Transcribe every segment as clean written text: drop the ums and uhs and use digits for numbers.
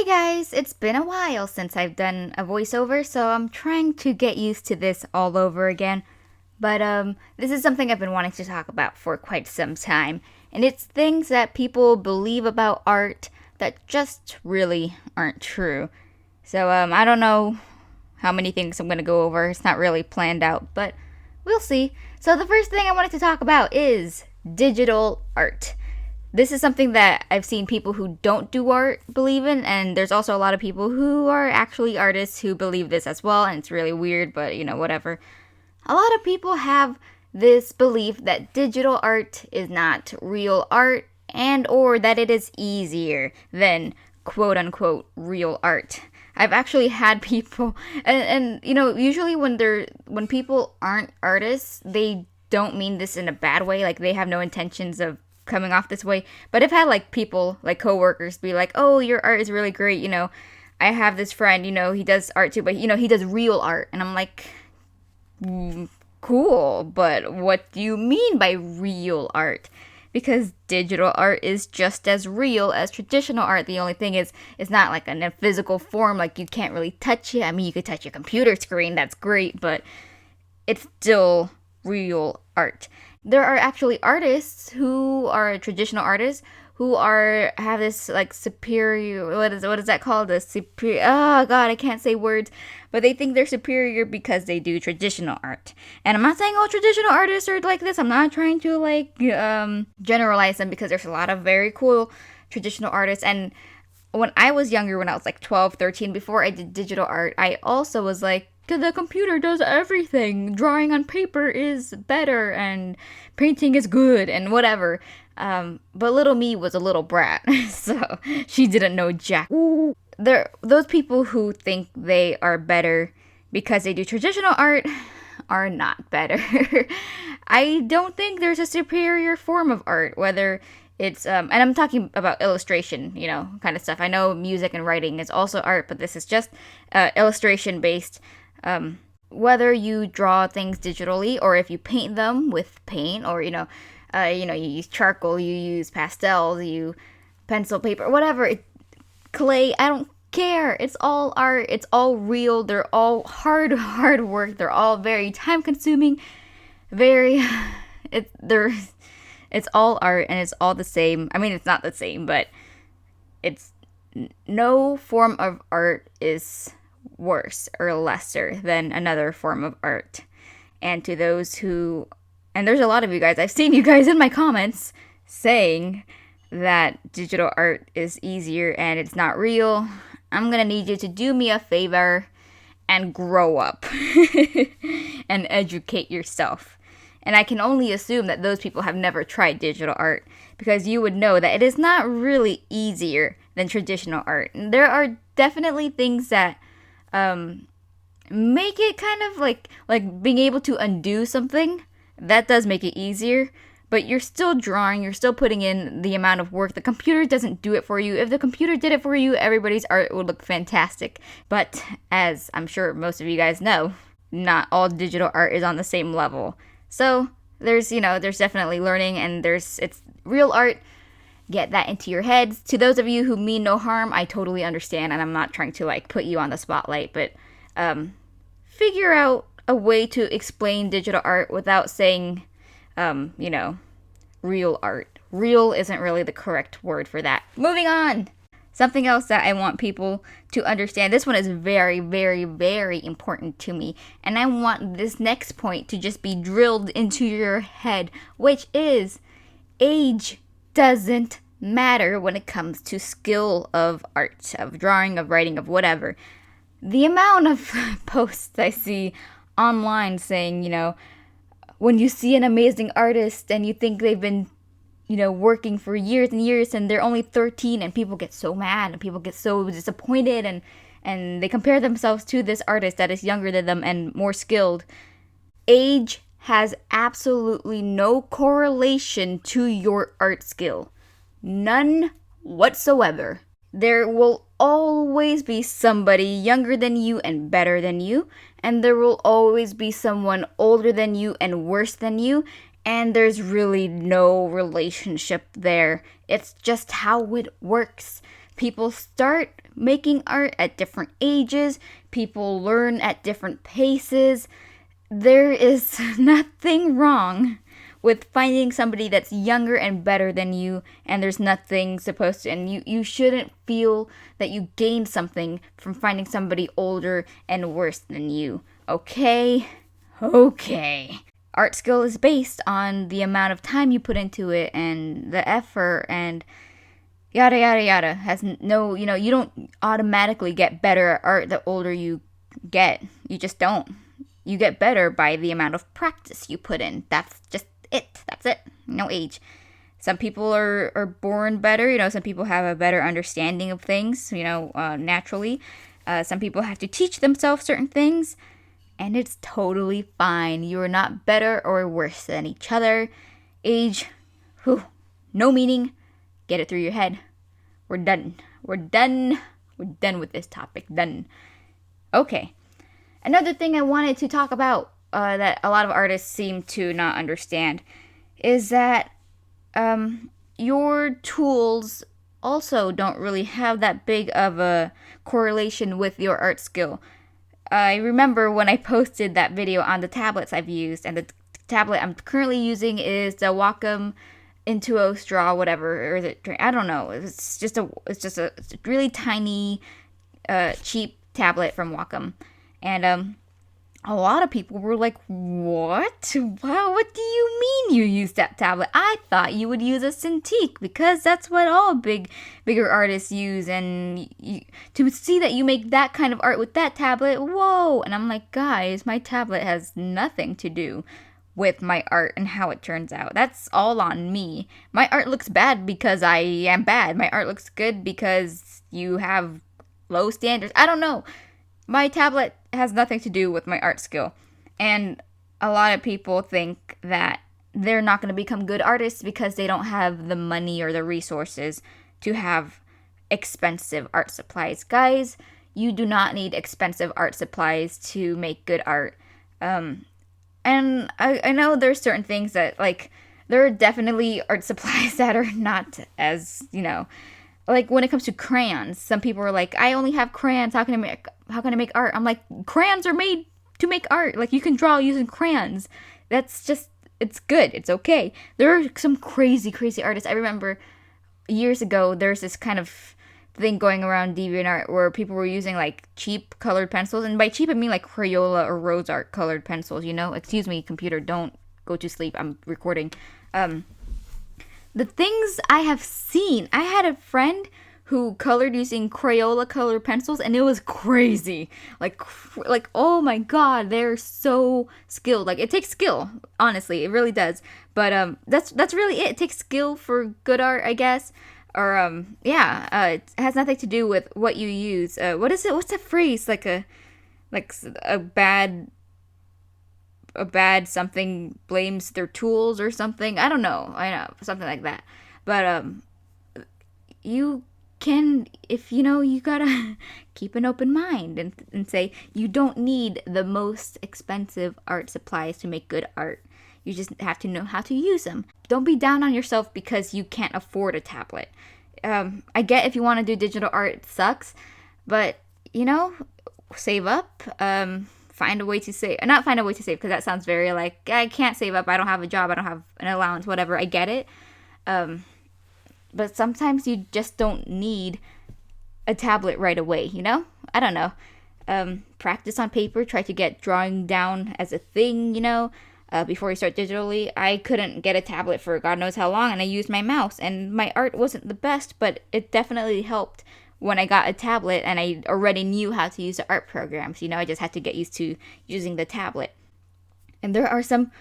Guys, it's been a while since I've done a voiceover, so I'm trying to get used to this all over again. But this is something I've been wanting to talk about for quite some time, and it's things that people believe about art that just really aren't true. So I don't know how many things I'm going to go over. It's not really planned out, but we'll see. So the first thing I wanted to talk about is digital art. This is something that I've seen people who don't do art believe in, and there's also a lot of people who are actually artists who believe this as well, and it's really weird, but whatever. A lot of people have this belief that digital art is not real art, and or that it is easier than quote-unquote real art. I've actually had people, and usually when people aren't artists, they don't mean this in a bad way, like they have no intentions of coming off this way, but I've had people like coworkers be like, oh, your art is really great, I have this friend, he does art too, but he does real art, and I'm like, cool, but what do you mean by real art? Because digital art is just as real as traditional art. The only thing is, it's not like in a physical form, like you can't really touch it. I mean, you could touch your computer screen, that's great, but it's still real art. There are actually artists who are traditional artists who have this superior, what is that called? The superior, oh god, I can't say words, but they think they're superior because they do traditional art. And I'm not saying all traditional artists are like this. I'm not trying to generalize them, because there's a lot of very cool traditional artists. And when I was younger, when I was 12, 13, before I did digital art, I also was like, the computer does everything. Drawing on paper is better, and painting is good, and whatever. But little me was a little brat, so she didn't know jack. Those people who think they are better because they do traditional art are not better. I don't think there's a superior form of art, whether it's and I'm talking about illustration, kind of stuff. I know music and writing is also art, but this is just illustration based. Whether you draw things digitally, or if you paint them with paint, or you use charcoal, you use pastels, you pencil paper, whatever, clay, I don't care. It's all art. It's all real. They're all hard work. They're all very time consuming. It's all art, and it's all the same. I mean, it's not the same, but no form of art is worse or lesser than another form of art. And to those who, and there's a lot of you guys, I've seen you guys in my comments saying that digital art is easier and it's not real, I'm gonna need you to do me a favor and grow up and educate yourself. And I can only assume that those people have never tried digital art, because you would know that it is not really easier than traditional art. And there are definitely things that make it kind of like being able to undo something. That does make it easier, but you're still drawing, you're still putting in the amount of work. The computer doesn't do it for you. If the computer did it for you, everybody's art would look fantastic. But as I'm sure most of you guys know, not all digital art is on the same level. So there's definitely learning, and it's real art. Get that into your heads. To those of you who mean no harm, I totally understand, and I'm not trying to put you on the spotlight, but figure out a way to explain digital art without saying real art. Real isn't really the correct word for that. Moving on. Something else that I want people to understand. This one is very, very, very important to me, and I want this next point to just be drilled into your head, which is age doesn't matter when it comes to skill of art, of drawing, of writing, of whatever. The amount of posts I see online saying, when you see an amazing artist and you think they've been, working for years and years, and they're only 13, and people get so mad and people get so disappointed, and they compare themselves to this artist that is younger than them and more skilled. Age has absolutely no correlation to your art skill. None whatsoever. There will always be somebody younger than you and better than you, and there will always be someone older than you and worse than you, and there's really no relationship there. It's just how it works. People start making art at different ages. People learn at different paces. There is nothing wrong with finding somebody that's younger and better than you, and there's nothing supposed to, and you shouldn't feel that you gained something from finding somebody older and worse than you. Okay? Okay. Art skill is based on the amount of time you put into it and the effort and yada yada yada. Has no, you don't automatically get better at art the older you get. You just don't. You get better by the amount of practice you put in. That's just it. That's it. No age. Some people are born better. Some people have a better understanding of things, naturally. Some people have to teach themselves certain things. And it's totally fine. You are not better or worse than each other. Age, no meaning. Get it through your head. We're done. We're done with this topic. Done. Okay. Another thing I wanted to talk about that a lot of artists seem to not understand is that your tools also don't really have that big of a correlation with your art skill. I remember when I posted that video on the tablets I've used, and the tablet I'm currently using is the Wacom Intuos Draw, whatever, or is it? I don't know. It's just a really tiny, cheap tablet from Wacom, and a lot of people were like, "What? Wow, what do you mean you use that tablet? I thought you would use a Cintiq because that's what all bigger artists use. And to see that you make that kind of art with that tablet, whoa!" And I'm like, guys, my tablet has nothing to do with my art and how it turns out. That's all on me. My art looks bad because I am bad. My art looks good because you have low standards. I don't know. My tablet has nothing to do with my art skill. And a lot of people think that they're not going to become good artists because they don't have the money or the resources to have expensive art supplies. Guys, you do not need expensive art supplies to make good art. And I know there's certain things that, like, there are definitely art supplies that are not as, like when it comes to crayons. Some people are like, I only have crayons. How can I make art? I'm like, crayons are made to make art. Like, you can draw using crayons. That's just, it's good. It's okay. There are some crazy artists. I remember years ago, there's this kind of thing going around DeviantArt where people were using like cheap colored pencils. And by cheap, I mean like Crayola or Rose Art colored pencils, Excuse me, computer, don't go to sleep. I'm recording. The things I have seen, I had a friend who colored using Crayola colored pencils, and it was crazy. Like, oh my god, they're so skilled. Like, it takes skill, honestly, it really does. But that's really it. It takes skill for good art, I guess. Or it has nothing to do with what you use. What is it? What's that phrase? Like a bad something blames their tools or something. I don't know. I know, something like that. But you can, if you gotta keep an open mind and say you don't need the most expensive art supplies to make good art. You just have to know how to use them. Don't be down on yourself because you can't afford a tablet. I get if you want to do digital art, it sucks, but save up. Find a way to save. Not find a way to save, because that sounds very like, I can't save up, I don't have a job, I don't have an allowance, whatever. I get it. But sometimes you just don't need a tablet right away, I don't know. Practice on paper. Try to get drawing down as a thing, before you start digitally. I couldn't get a tablet for God knows how long, and I used my mouse, and my art wasn't the best, but it definitely helped when I got a tablet and I already knew how to use the art programs. I just had to get used to using the tablet. And there are some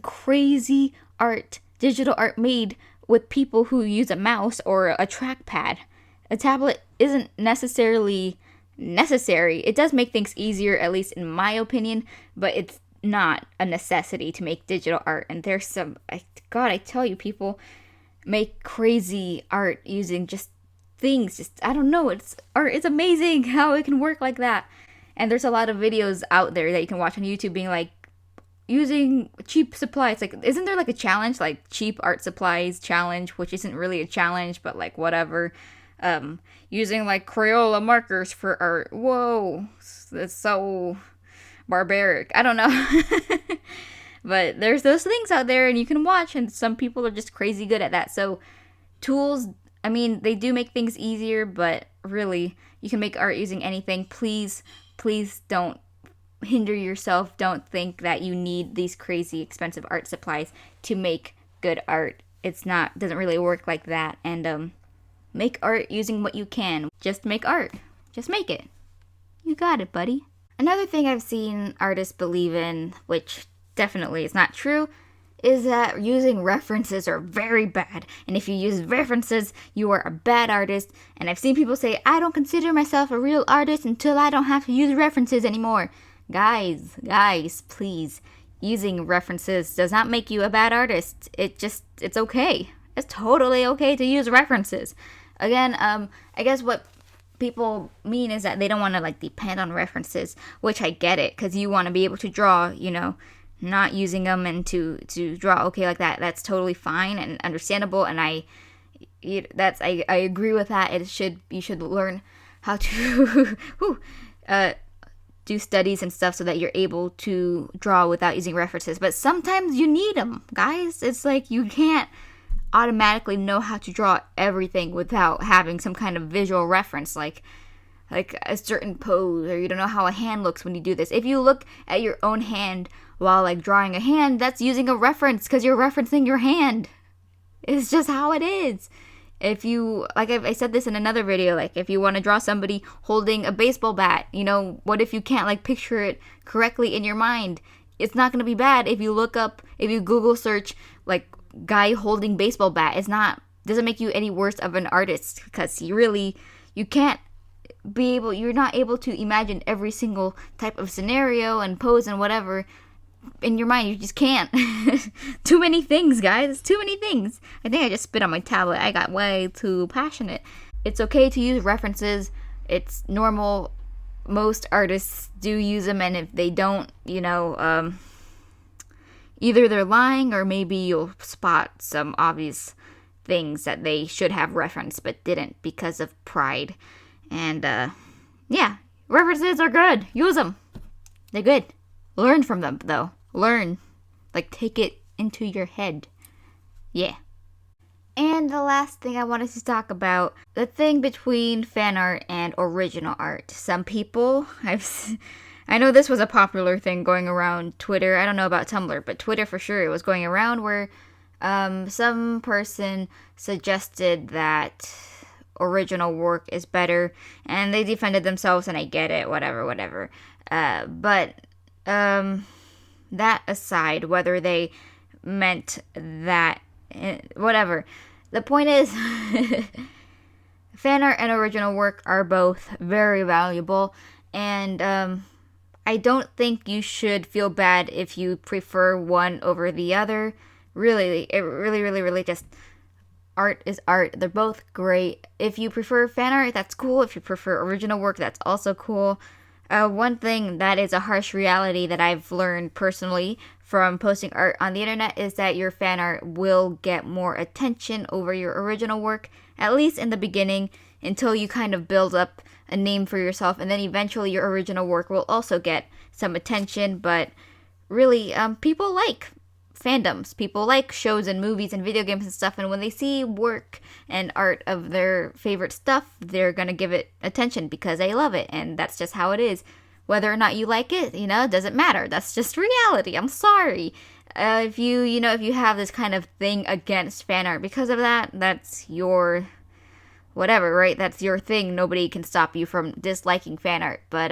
crazy art, digital art made with people who use a mouse or a trackpad. A tablet isn't necessarily necessary. It does make things easier, at least in my opinion, but it's not a necessity to make digital art. And there's some, I tell you, people make crazy art using just things. I don't know, it's art. It's amazing how it can work like that. And there's a lot of videos out there that you can watch on YouTube being like, using cheap supplies. Like, isn't there like a challenge, like cheap art supplies challenge, which isn't really a challenge, but like whatever. using like Crayola markers for art. Whoa, it's so barbaric. I don't know. But there's those things out there and you can watch, and some people are just crazy good at that. So tools, I mean, they do make things easier, but really, you can make art using anything. Please, please don't hinder yourself. Don't think that you need these crazy expensive art supplies to make good art. It's not, doesn't really work like that. And make art using what you can. Just make art. Just make it. You got it, buddy. Another thing I've seen artists believe in, which definitely is not true, is that using references are very bad. And if you use references, you are a bad artist. And I've seen people say, I don't consider myself a real artist until I don't have to use references anymore. Guys, please. Using references does not make you a bad artist. It's okay. It's totally okay to use references. Again, I guess what people mean is that they don't want to like depend on references, which I get it, because you want to be able to draw, not using them and to draw okay like that. That's totally fine and understandable, and I agree with that. You should learn how to do studies and stuff so that you're able to draw without using references. But sometimes you need them, guys. It's like you can't automatically know how to draw everything without having some kind of visual reference, like a certain pose, or you don't know how a hand looks when you do this. If you look at your own hand while like drawing a hand, that's using a reference because you're referencing your hand. It's just how it is. If you, like I said this in another video, like if you want to draw somebody holding a baseball bat, what if you can't like picture it correctly in your mind? It's not going to be bad if you Google search like guy holding baseball bat. Doesn't make you any worse of an artist, because you're not able to imagine every single type of scenario and pose and whatever in your mind. You just can't. Too many things, guys. Too many things. I think I just spit on my tablet. I got way too passionate. It's okay to use references. It's normal. Most artists do use them, and if they don't, either they're lying, or maybe you'll spot some obvious things that they should have referenced but didn't because of pride. And references are good. Use them. They're good. Learn from them, though. Learn. Like, take it into your head. Yeah. And the last thing I wanted to talk about, the thing between fan art and original art. Some people, I know this was a popular thing going around Twitter. I don't know about Tumblr, but Twitter for sure, it was going around, where some person suggested that original work is better, and they defended themselves, and I get it, whatever. But that aside, whether they meant that, whatever. The point is, fan art and original work are both very valuable, and I don't think you should feel bad if you prefer one over the other. Really, it really just, art is art. They're both great. If you prefer fan art, that's cool. If you prefer original work, that's also cool. One thing that is a harsh reality that I've learned personally from posting art on the internet is that your fan art will get more attention over your original work, at least in the beginning, until you kind of build up a name for yourself, and then eventually your original work will also get some attention. But really, people like fandoms. People like shows and movies and video games and stuff, and when they see work and art of their favorite stuff, they're gonna give it attention because they love it, and that's just how it is. Whether or not you like it, it doesn't matter. That's just reality. I'm sorry. If you have this kind of thing against fan art because of that, that's your whatever, right? That's your thing. Nobody can stop you from disliking fan art. But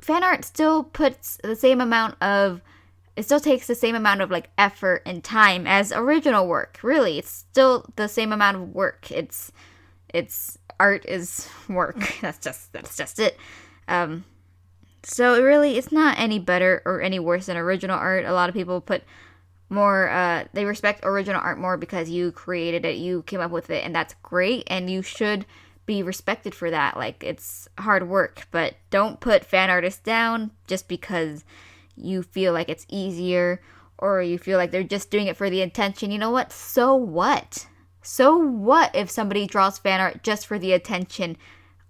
fan art still puts the same amount of, it still takes the same amount of like effort and time as original work. Really, it's still the same amount of work. It's art is work. That's just it. So really, it's not any better or any worse than original art. A lot of people put more, they respect original art more because you created it, you came up with it, and that's great, and you should be respected for that. Like, it's hard work, but don't put fan artists down just because you feel like it's easier, or you feel like they're just doing it for the attention. You know what? So what? So what if somebody draws fan art just for the attention?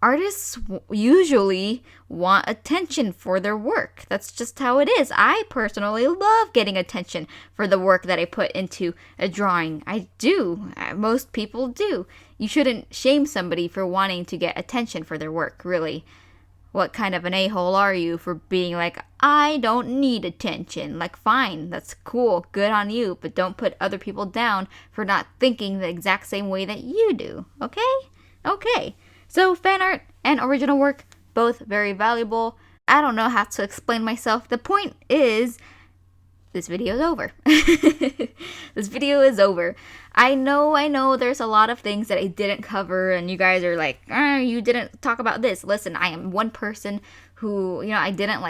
Artists usually want attention for their work. That's just how it is. I personally love getting attention for the work that I put into a drawing. I do. Most people do. You shouldn't shame somebody for wanting to get attention for their work, really. What kind of an a-hole are you for being like, I don't need attention? Like, fine, that's cool, good on you, but don't put other people down for not thinking the exact same way that you do, okay? Okay. So, fan art and original work, both very valuable. I don't know how to explain myself. The point is, this video is over. This video is over. I know there's a lot of things that I didn't cover, and you guys are like, you didn't talk about this. Listen, I am one person who, I didn't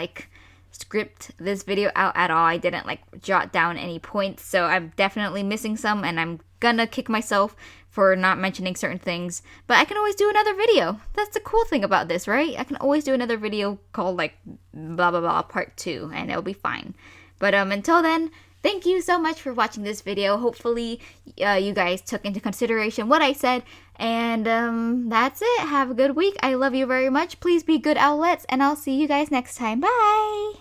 script this video out at all. I didn't jot down any points, so I'm definitely missing some, and I'm gonna kick myself for not mentioning certain things, but I can always do another video. That's the cool thing about this, right? I can always do another video called blah blah blah part 2, and it'll be fine. But until then, thank you so much for watching this video. Hopefully you guys took into consideration what I said, and that's it. Have a good week. I love you very much. Please be good owlets, and I'll see you guys next time. Bye!